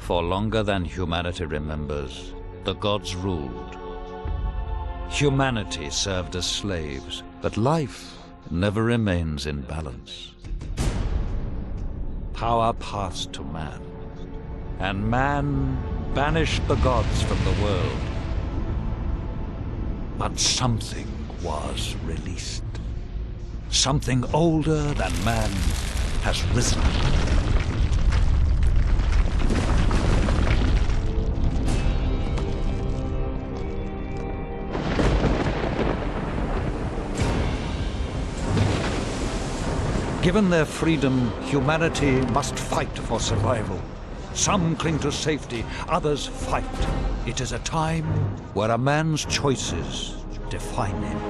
For longer than humanity remembers, the gods ruled. Humanity served as slaves, but life never remains in balance. Power passed to man, and man banished the gods from the world. But something was released. Something older than man has risen. Given their freedom, humanity must fight for survival. Some cling to safety, others fight. It is a time where a man's choices define him.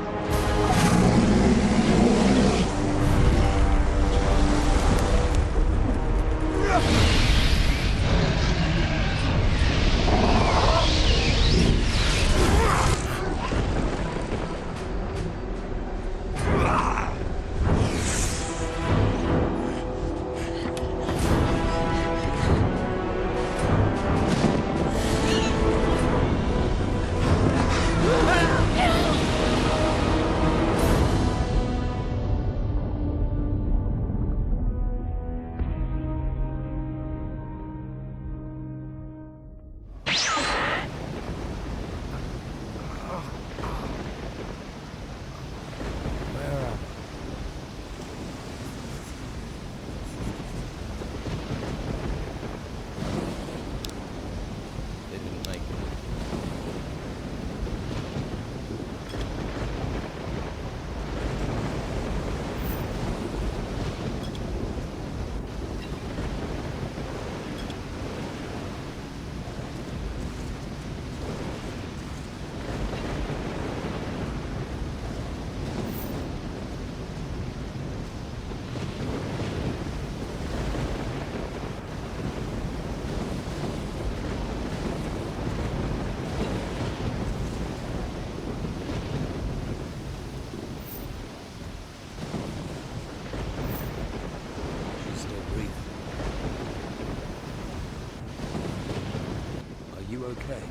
Okay?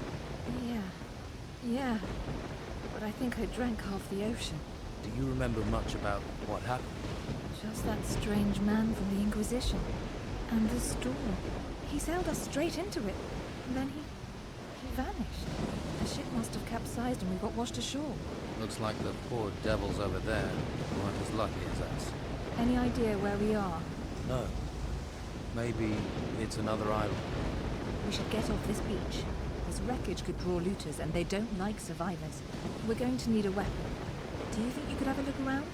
Yeah. But I think I drank half the ocean. Do you remember much about what happened? Just that strange man from the Inquisition. And the storm. He sailed us straight into it. And then he vanished. The ship must have capsized and we got washed ashore. Looks like the poor devils over there weren't as lucky as us. Any idea where we are? No. Maybe it's another island. We should get off this beach. This wreckage could draw looters, and they don't like survivors. We're going to need a weapon. Do you think you could have a look around?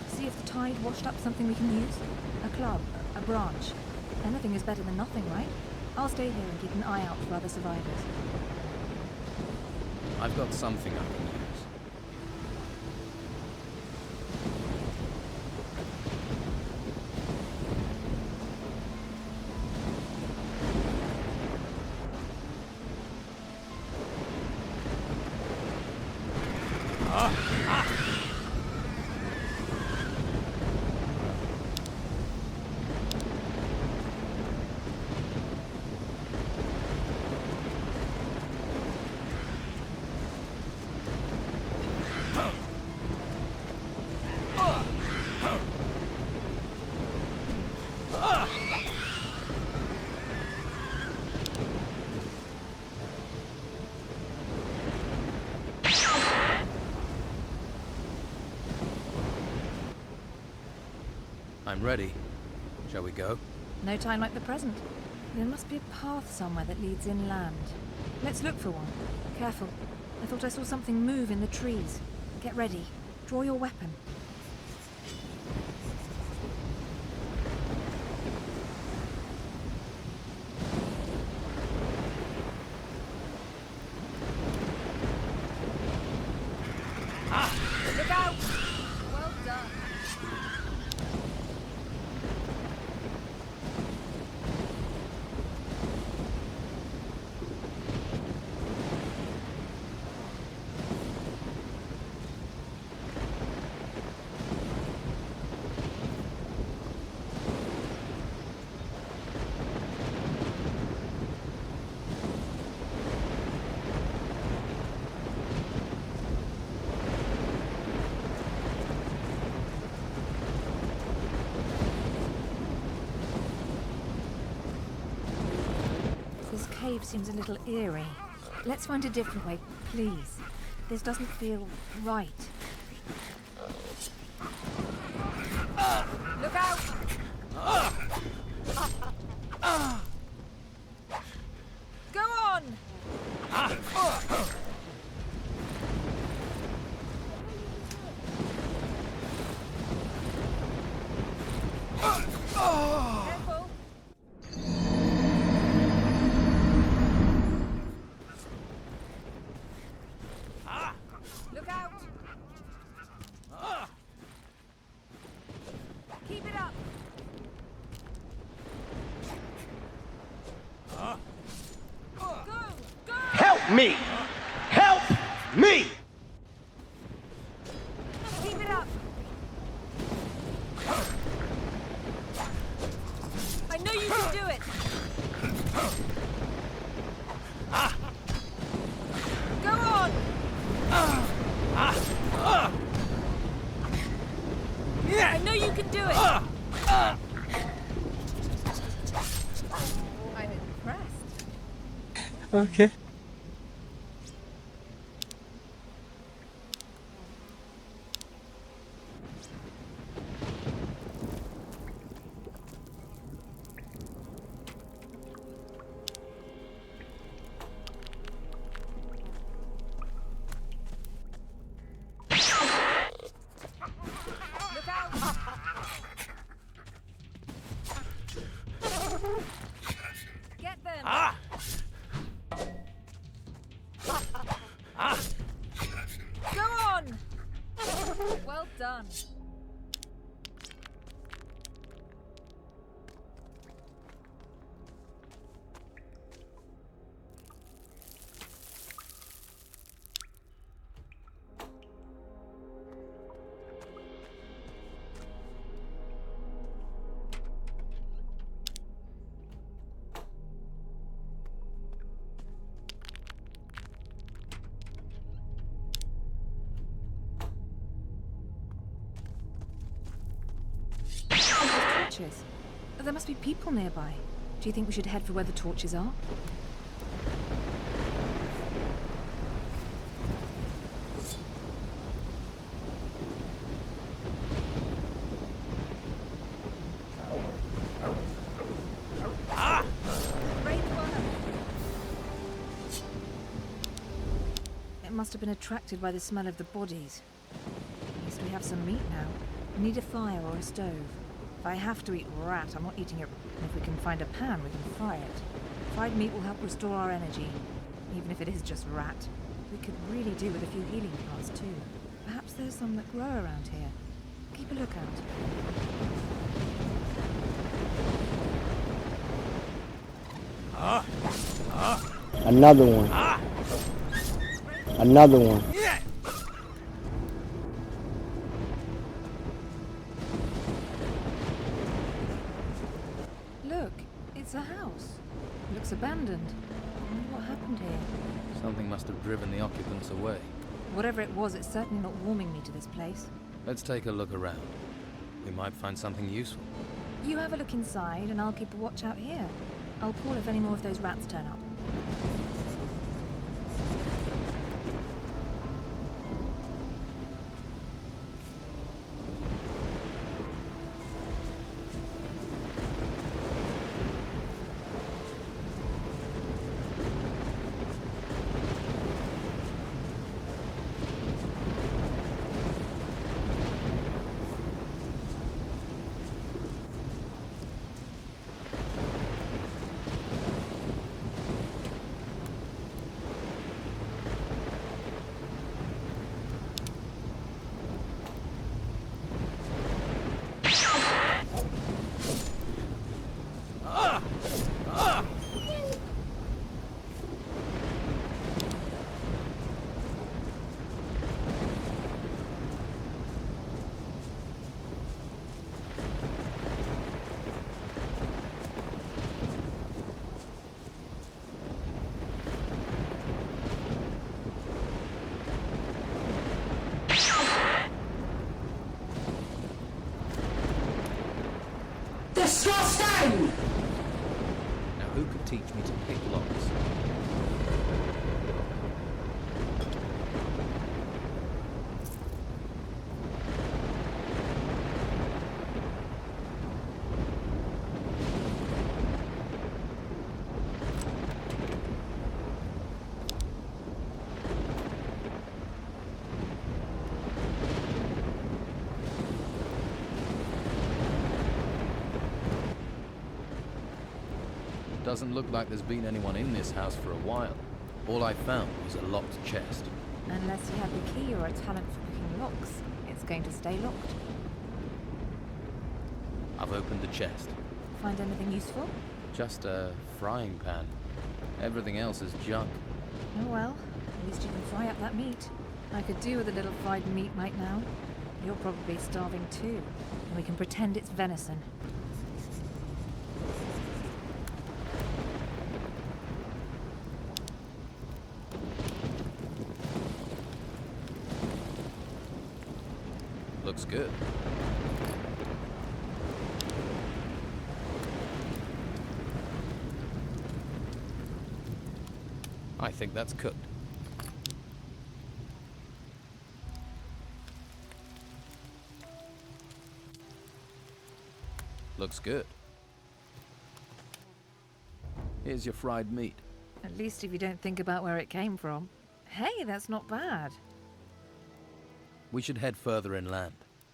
See if the tide washed up something we can use? A club, a branch. Anything is better than nothing, right? I'll stay here and keep an eye out for other survivors. I've got something I can use. I'm ready. Shall we go? No time like the present. There must be a path somewhere that leads inland. Let's look for one. Careful. I thought I saw something move in the trees. Get ready. Draw your weapon. Look out! Well done. cave seems a little eerie. Let's find a different way, please. This doesn't feel right. Look out! Go on! Careful! Look out! Keep it up! Go! Go! Help me! Help me! Keep it up! I know you can do it! Go on! I know you can do it! I'm impressed. Okay. Look out! Get them! Go on! Well done. Torches. There must be people nearby. Do you think we should head for where the torches are? Great work. It must have been attracted by the smell of the bodies. At least we have some meat now. We need a fire or a stove. If I have to eat rat, I'm not eating it. And if we can find a pan, we can fry it. Fried meat will help restore our energy, even if it is just rat. We could really do with a few healing plants too. Perhaps there's some that grow around here. Keep a lookout. Another one. Another one. Look, it's a house. Looks abandoned. I wonder what happened here. Something must have driven the occupants away. Whatever it was, it's certainly not warming me to this place. Let's take a look around. We might find something useful. You have a look inside, and I'll keep a watch out here. I'll call if any more of those rats turn up. Now who could teach me to pick locks? Doesn't look like there's been anyone in this house for a while. All I found was a locked chest. Unless you have the key or a talent for picking locks, it's going to stay locked. I've opened the chest. Find anything useful? Just a frying pan. Everything else is junk. Oh well, at least you can fry up that meat. I could do with a little fried meat right now. You're probably starving too, and we can pretend it's venison. Looks good. I think that's cooked. Looks good. Here's your fried meat. At least if you don't think about where it came from. Hey, that's not bad. We should head further inland.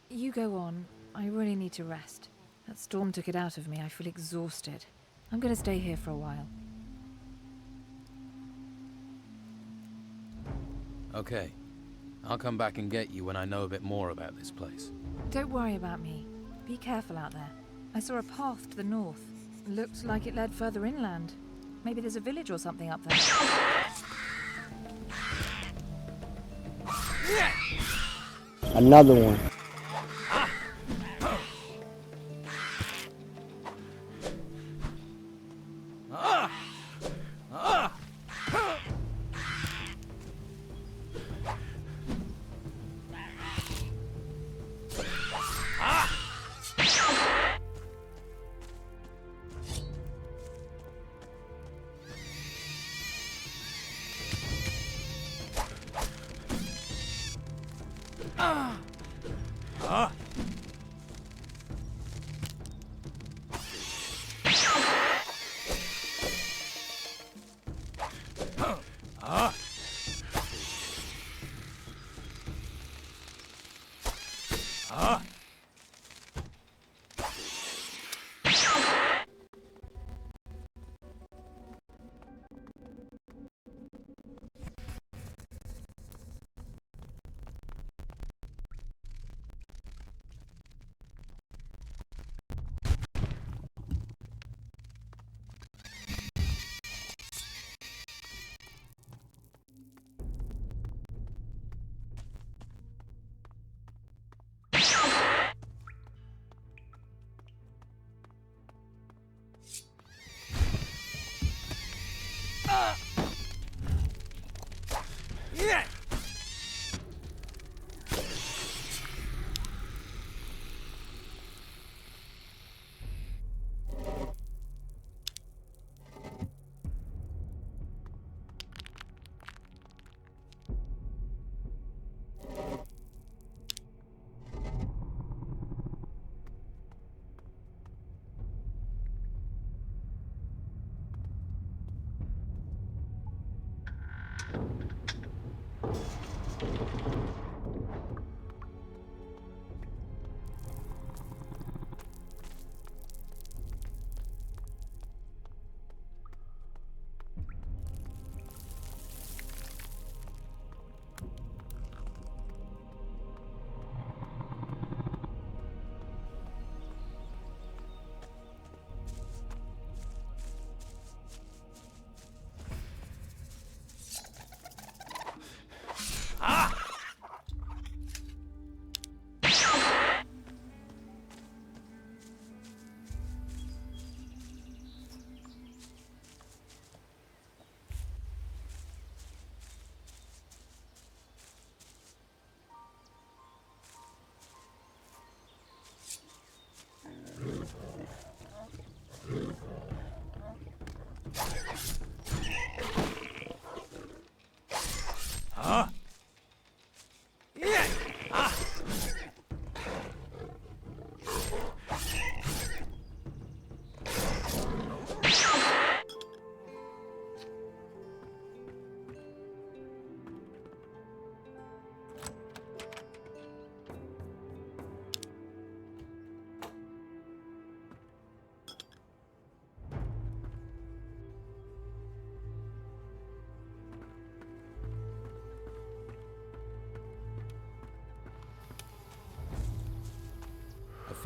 You go on. I really need to rest. That storm took it out of me. I feel exhausted. I'm going to stay here for a while. Okay. I'll come back and get you when I know a bit more about this place. Don't worry about me. Be careful out there. I saw a path to the north. Looked like it led further inland. Maybe there's a village or something up there. Another one.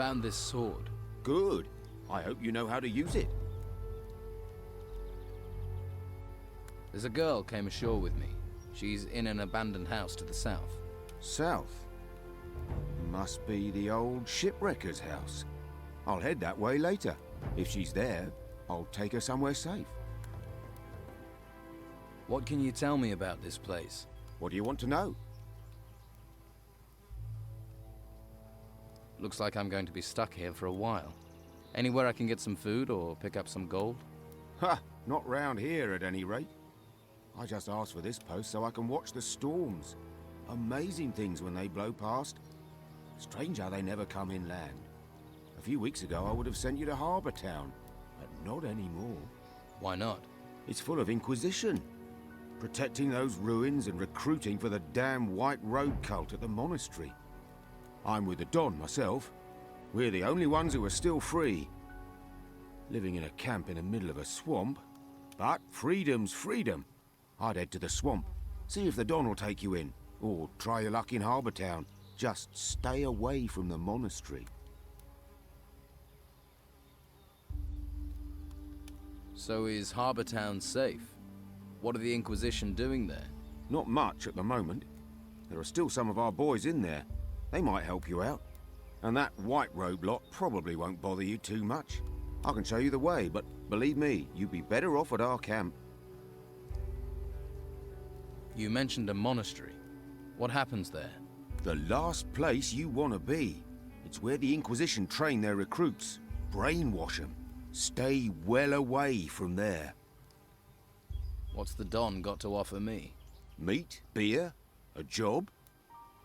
found this sword. Good. I hope you know how to use it. There's a girl came ashore with me. She's in an abandoned house to the south. South? Must be the old shipwrecker's house. I'll head that way later. If she's there, I'll take her somewhere safe. What can you tell me about this place? What do you want to know? Looks like I'm going to be stuck here for a while. Anywhere I can get some food or pick up some gold? Ha! Not round here at any rate. I just asked for this post so I can watch the storms. Amazing things when they blow past. Strange how they never come inland. A few weeks ago I would have sent you to Harbour Town, but not anymore. Why not? It's full of Inquisition. Protecting those ruins and recruiting for the damn White Road cult at the monastery. I'm with the Don myself. We're the only ones who are still free. Living in a camp in the middle of a swamp. But freedom's freedom. I'd head to the swamp, see if the Don will take you in, or try your luck in Harbour Town. Just stay away from the monastery. So is Harbour Town safe? What are the Inquisition doing there? Not much at the moment. There are still some of our boys in there. They might help you out. And that White Road lot probably won't bother you too much. I can show you the way, but believe me, you'd be better off at our camp. You mentioned a monastery. What happens there? The last place you want to be. It's where the Inquisition train their recruits. Brainwash them. Stay well away from there. What's the Don got to offer me? Meat, beer, a job.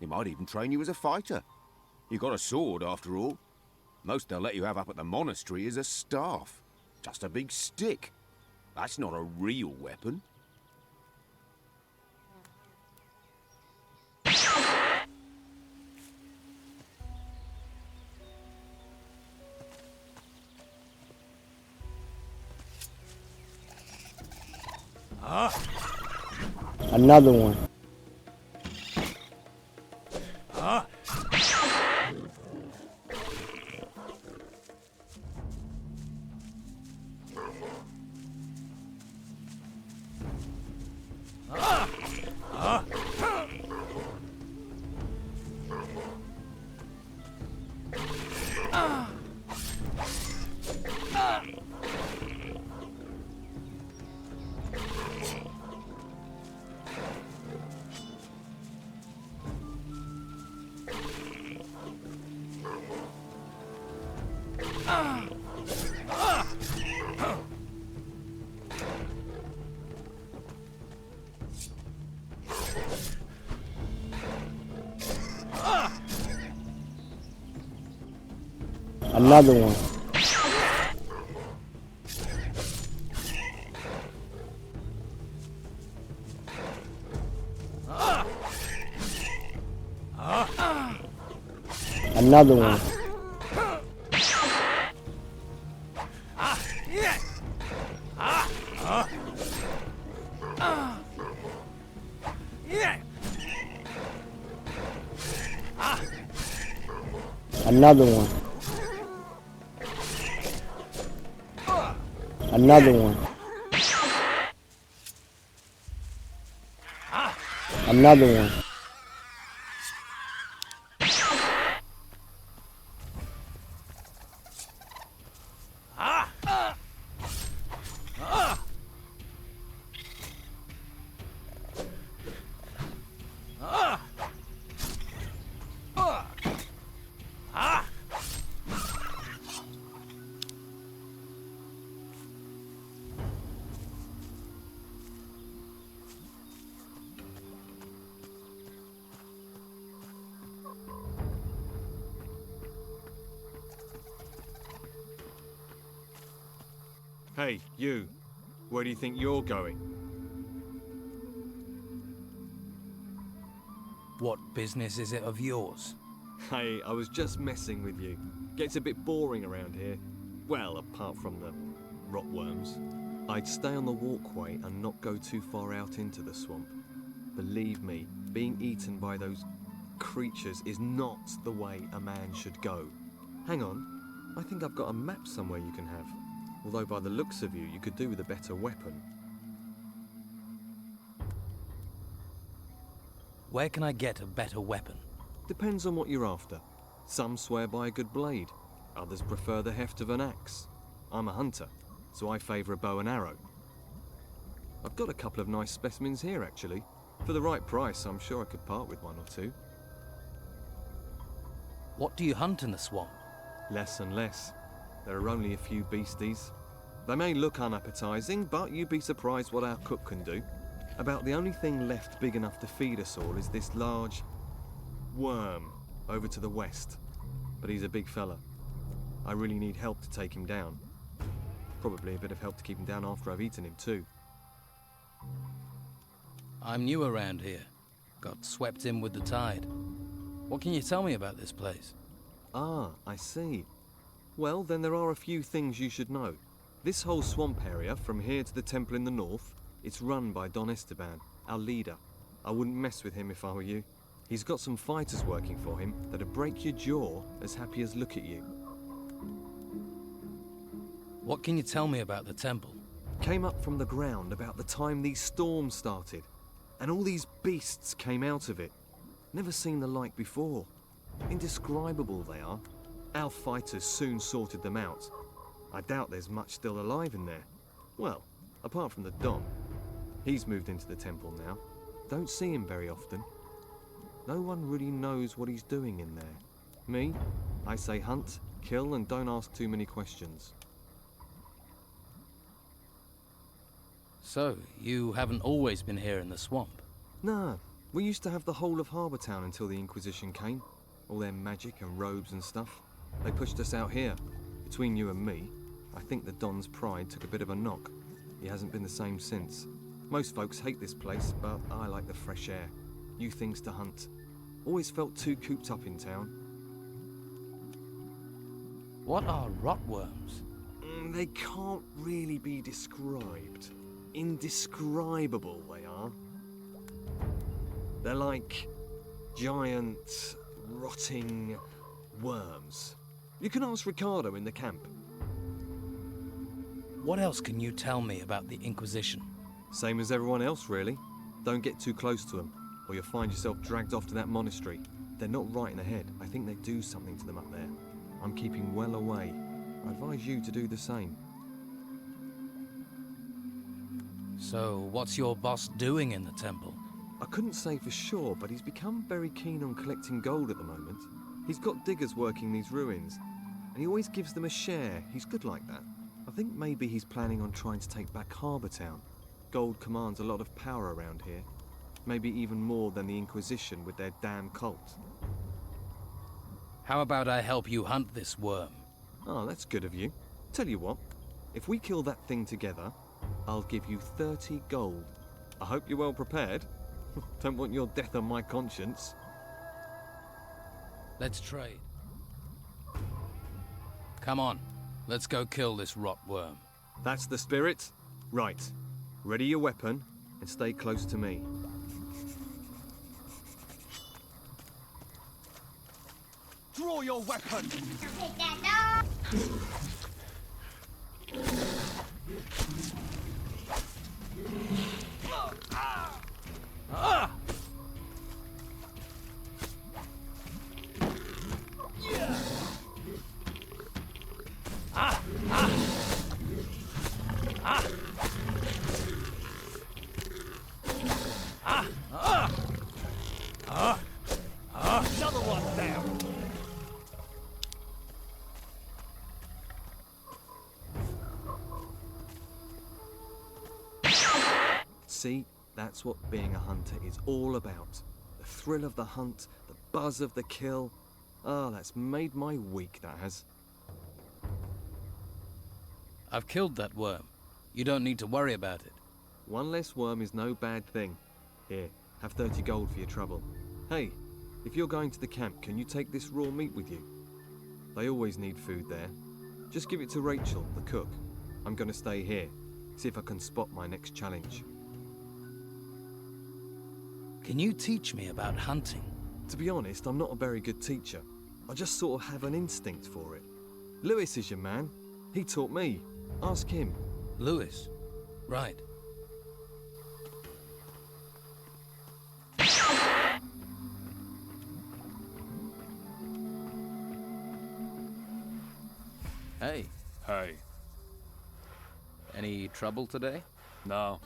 He might even train you as a fighter. You got a sword, after all. Most they'll let you have up at the monastery is a staff. Just a big stick. That's not a real weapon. Another one. Another one. Another one. Another one. Another one. Another one. Hey, you. Where do you think you're going? What business is it of yours? Hey, I was just messing with you. Gets a bit boring around here. Well, apart from the rotworms. I'd stay on the walkway and not go too far out into the swamp. Believe me, being eaten by those creatures is not the way a man should go. Hang on. I think I've got a map somewhere you can have. Although by the looks of you, you could do with a better weapon. Where can I get a better weapon? Depends on what you're after. Some swear by a good blade. Others prefer the heft of an axe. I'm a hunter, so I favour a bow and arrow. I've got a couple of nice specimens here, actually. For the right price, I'm sure I could part with one or two. What do you hunt in the swamp? Less and less. There are only a few beasties. They may look unappetizing, but you'd be surprised what our cook can do. About the only thing left big enough to feed us all is this large worm over to the west. But he's a big fella. I really need help to take him down. Probably a bit of help to keep him down after I've eaten him too. I'm new around here. Got swept in with the tide. What can you tell me about this place? Ah, I see. Well, then there are a few things you should know. This whole swamp area, from here to the temple in the north, it's run by Don Esteban, our leader. I wouldn't mess with him if I were you. He's got some fighters working for him that'd break your jaw as happy as look at you. What can you tell me about the temple? Came up from the ground about the time these storms started, and all these beasts came out of it. Never seen the like before. Indescribable they are. Our fighters soon sorted them out. I doubt there's much still alive in there. Well, apart from the Don. He's moved into the temple now. Don't see him very often. No one really knows what he's doing in there. Me? I say hunt, kill, and don't ask too many questions. So, you haven't always been here in the swamp? Nah, we used to have the whole of Harbour Town until the Inquisition came. All their magic and robes and stuff. They pushed us out here. Between you and me, I think the Don's pride took a bit of a knock. He hasn't been the same since. Most folks hate this place, but I like the fresh air. New things to hunt. Always felt too cooped up in town. What are rotworms? They can't really be described. Indescribable, they are. They're like giant, rotting worms. You can ask Ricardo in the camp. What else can you tell me about the Inquisition? Same as everyone else, really. Don't get too close to them, or you'll find yourself dragged off to that monastery. They're not right in the head. I think they do something to them up there. I'm keeping well away. I advise you to do the same. So, what's your boss doing in the temple? I couldn't say for sure, but he's become very keen on collecting gold at the moment. He's got diggers working these ruins, and he always gives them a share. He's good like that. I think maybe he's planning on trying to take back Harbour Town. Gold commands a lot of power around here. Maybe even more than the Inquisition with their damn cult. How about I help you hunt this worm? Oh, that's good of you. Tell you what, if we kill that thing together, I'll give you 30 gold. I hope you're well prepared. Don't want your death on my conscience. Let's trade. Come on, let's go kill this rotworm. That's the spirit? Right. Ready your weapon and stay close to me. Draw your weapon! Take that dog! Another one down! See, that's what being a hunter is all about. The thrill of the hunt, the buzz of the kill. Ah, that's made my week, that has. I've killed that worm. You don't need to worry about it. One less worm is no bad thing. Here, have 30 gold for your trouble. Hey, if you're going to the camp, can you take this raw meat with you? They always need food there. Just give it to Rachel, the cook. I'm gonna stay here, see if I can spot my next challenge. Can you teach me about hunting? To be honest, I'm not a very good teacher. I just sort of have an instinct for it. Lewis is your man. He taught me. Ask him. Lewis. Right. Hey, Hey, any trouble today? no,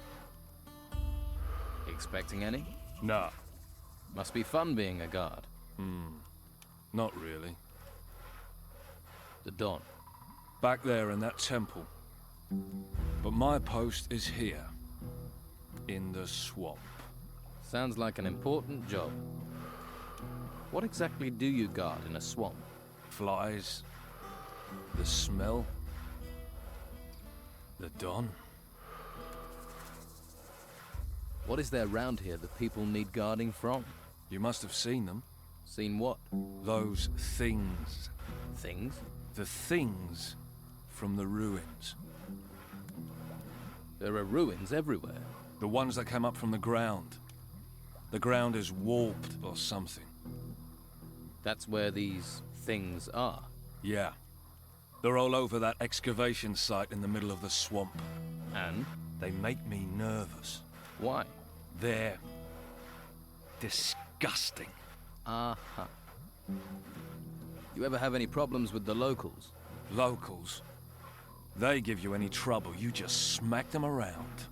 Expecting any? nah, Must be fun being a guard. not really. The Don. Back there in that temple. But my post is here. In the swamp. Sounds like an important job. What exactly do you guard in a swamp? Flies. The smell. The dawn. What is there round here that people need guarding from? You must have seen them. Seen what? Those things. Things? The things from the ruins. There are ruins everywhere. The ones that came up from the ground. The ground is warped or something. That's where these things are. Yeah. They're all over that excavation site in the middle of the swamp. And? They make me nervous. Why? They're disgusting. Uh-huh. You ever have any problems with the locals? Locals. They give you any trouble, you just smack them around.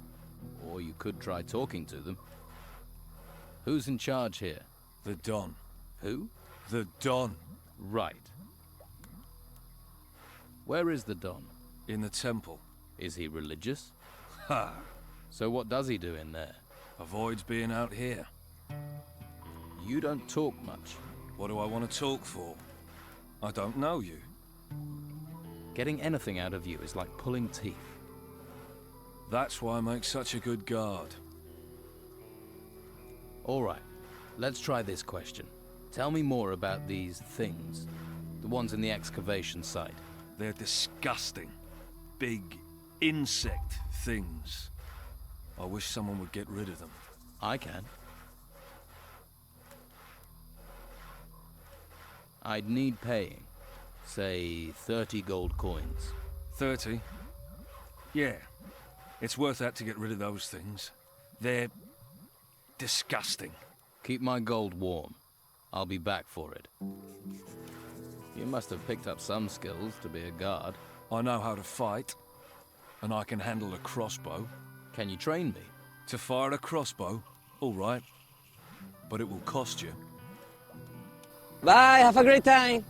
Or you could try talking to them. Who's in charge here? The Don. Who? The Don. Right. Where is the Don? In the temple. Is he religious? Ha! So what does he do in there? Avoids being out here. You don't talk much. What do I want to talk for? I don't know you. Getting anything out of you is like pulling teeth. That's why I make such a good guard. All right, let's try this question. Tell me more about these things. The ones in the excavation site. They're disgusting. Big insect things. I wish someone would get rid of them. I can. I'd need paying. Say 30 gold coins. 30? Yeah. It's worth that to get rid of those things. They're disgusting. Keep my gold warm. I'll be back for it. You must have picked up some skills to be a guard. I know how to fight, and I can handle a crossbow. Can you train me? To fire a crossbow? All right. But it will cost you. Bye, have a great time.